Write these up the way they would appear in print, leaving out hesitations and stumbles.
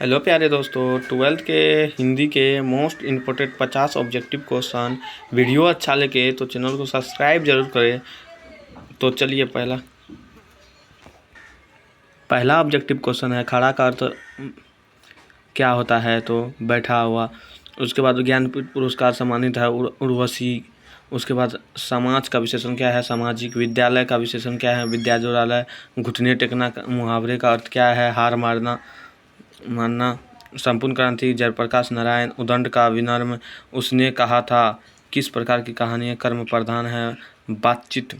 Hello प्यारे दोस्तों, twelfth के हिंदी के most important 50 objective question video अच्छा लगे तो चैनल को सब्सक्राइब जरूर करें। तो चलिए पहला ऑब्जेक्टिव क्वेश्चन है, खड़ा का अर्थ क्या होता है? तो बैठा हुआ। उसके बाद ज्ञानपीठ पुरस्कार सम्मानित है उर्वशी। उसके बाद समाज का विशेषण क्या है? सामाजिक। विद्यालय का विशेषण क्या है? विद्यालय। घुटने टेकना मुहावरे का अर्थ क्या है? हार मानना। संपूर्ण क्रांति जयप्रकाश नारायण। उदंड का विनम्र। उसने कहा था। किस प्रकार की कहानी है? कर्म प्रधान है। बातचीत।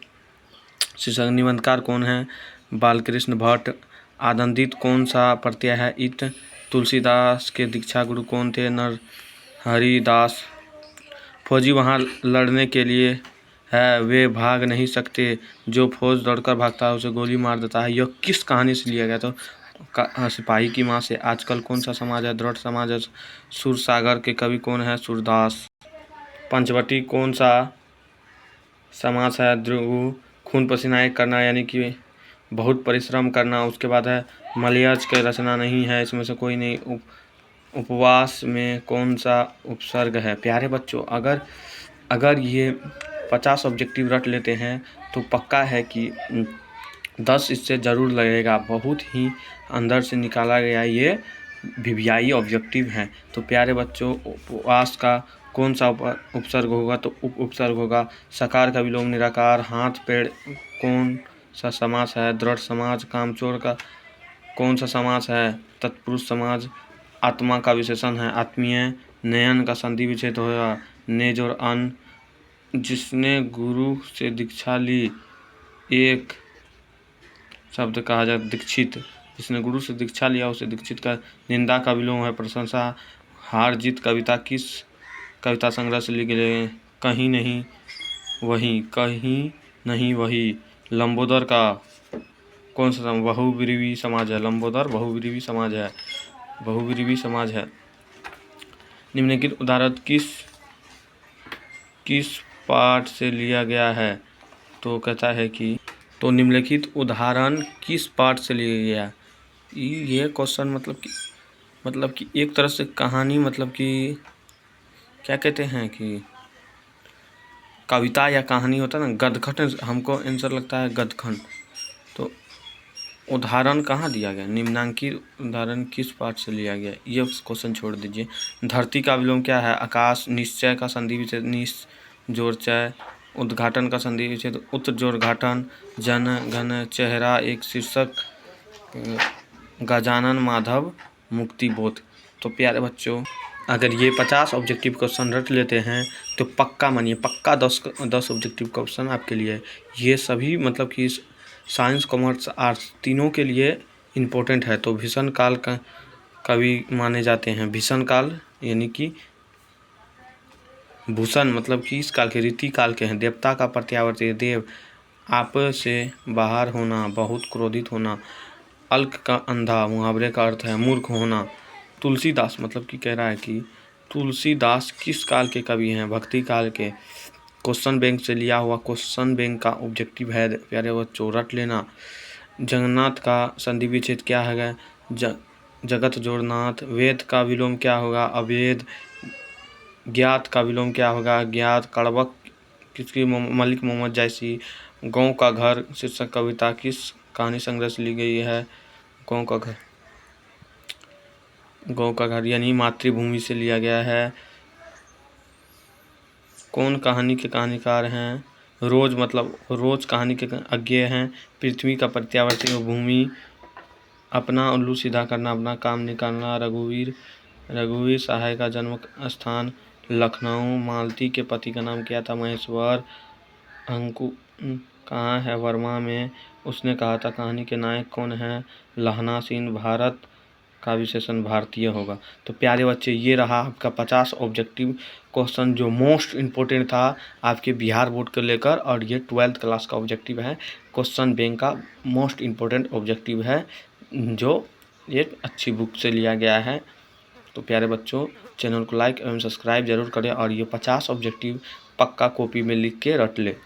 शीर्षक। निबंधकार कौन है? बालकृष्ण भट्ट। आनंदित कौन सा प्रत्यय है? इत। तुलसीदास के दीक्षा गुरु कौन थे? नरहरिदास। फौजी वहाँ लड़ने के लिए है, वे भाग नहीं सकते। जो फौज दौड़कर भागता है उसे गोली मार देता है। यह किस कहानी से लिया गया? तो सिपाही की माँ से। आजकल कौन सा समाज है? दृढ़ समाज है। सूरसागर के कवि कौन है? सूरदास। पंचवटी कौन सा समास है? ध्रुव। खून पसीना एक करना यानी कि बहुत परिश्रम करना। उसके बाद है मलयाज की रचना नहीं है, इसमें से कोई नहीं। उपवास में कौन सा उपसर्ग है? प्यारे बच्चों, अगर ये 50 ऑब्जेक्टिव रट लेते हैं तो पक्का है कि 10 इससे ज़रूर लगेगा। बहुत ही अंदर से निकाला गया ये वीवीआई ऑब्जेक्टिव है। तो प्यारे बच्चों, उपवास का कौन सा उपसर्ग होगा? तो उपसर्ग होगा। सकार का विलोम निराकार। हाथ पैर कौन सा समास है? दृढ़ समाज। कामचोर का कौन सा समास है? तत्पुरुष समाज। आत्मा का विशेषण है आत्मीय। नयन का संधि विच्छेद होगा नेज और अन। जिसने गुरु से दीक्षा ली, एक शब्द कहा जाए दीक्षित। जिसने गुरु से दीक्षा लिया उसे दीक्षित का। निंदा का विलोम है प्रशंसा। हार जीत कविता किस कविता संग्रह से ली गई? कहीं नहीं वही। कहीं नहीं वही। लंबोदर का कौन सा बहुब्रीही समाज है? लंबोदर बहुब्रीही समाज है। बहुब्रीही समाज है। निम्नलिखित उदाहरण किस पाठ से लिया गया है? तो कहता है कि निम्नलिखित उदाहरण किस पाठ से लिया गया? ये क्वेश्चन मतलब कि एक तरह से कहानी, मतलब कि क्या कहते हैं कि कविता या कहानी होता है ना, गदखंड। हमको आंसर लगता है गदखंड। तो उदाहरण कहाँ दिया गया? निम्नांकित उदाहरण किस पाठ से लिया गया? ये क्वेश्चन छोड़ दीजिए। धरती का विलोम क्या है? आकाश। निश्चय का संधि विच्छेद निश जोड़ चय। उद्घाटन का संधि विच्छेद उत जोड़ घाटन। जन घन चेहरा एक शीर्षक गजानन माधव मुक्ति बोध। तो प्यारे बच्चों, अगर ये 50 ऑब्जेक्टिव क्वेश्चन रट लेते हैं तो पक्का मानिए, पक्का 10 ऑब्जेक्टिव क्वेश्चन आपके लिए। ये सभी मतलब कि साइंस कॉमर्स आर्ट्स तीनों के लिए इम्पोर्टेंट है। तो भीषण काल का कवि माने जाते हैं। भीषण काल यानी कि भूषण मतलब कि इस काल के रीति काल के हैं। देवता का प्रत्यावर्ती देव। आप से बाहर होना, बहुत क्रोधित होना। अल्क का अंधा मुहावरे का अर्थ है मूर्ख होना। तुलसीदास मतलब कि कह रहा है कि तुलसीदास किस काल के कवि हैं? भक्ति काल के। क्वेश्चन बैंक से लिया हुआ क्वेश्चन बैंक का ऑब्जेक्टिव है प्यारे बच्चों, रट लेना। जगन्नाथ का संधि विच्छेद क्या है? जगत जोड़नाथ। वेद का विलोम क्या होगा? अवेद। ज्ञात का विलोम क्या होगा? ज्ञात। कड़वक किसकी? मलिक मोहम्मद जैसी। गाँव का घर शीर्षक कविता किस कहानी संग्रह से ली गई है? गाँव का घर। गाँव का घर यानी मातृभूमि से लिया गया है। कौन कहानी के कहानीकार हैं? रोज मतलब रोज कहानी के अज्ञेय हैं। पृथ्वी का प्रत्यावर्ती भूमि। अपना उल्लू सीधा करना, अपना काम निकालना। रघुवीर सहाय का जन्म स्थान लखनऊ। मालती के पति का नाम क्या था? महेश्वर। अंकु कहाँ है? वर्मा में। उसने कहा था कहानी के नायक कौन है? लहना सिंह। भारत का विशेषण भारतीय होगा। तो प्यारे बच्चे, ये रहा आपका 50 ऑब्जेक्टिव क्वेश्चन जो मोस्ट इम्पोर्टेंट था आपके बिहार बोर्ड को लेकर। और ये 12th क्लास का ऑब्जेक्टिव है। क्वेश्चन बैंक का मोस्ट इम्पोर्टेंट ऑब्जेक्टिव है जो एक अच्छी बुक से लिया गया है। तो प्यारे बच्चों, चैनल को लाइक एवं सब्सक्राइब जरूर करें और ये 50 ऑब्जेक्टिव पक्का कॉपी में लिख के रट ले।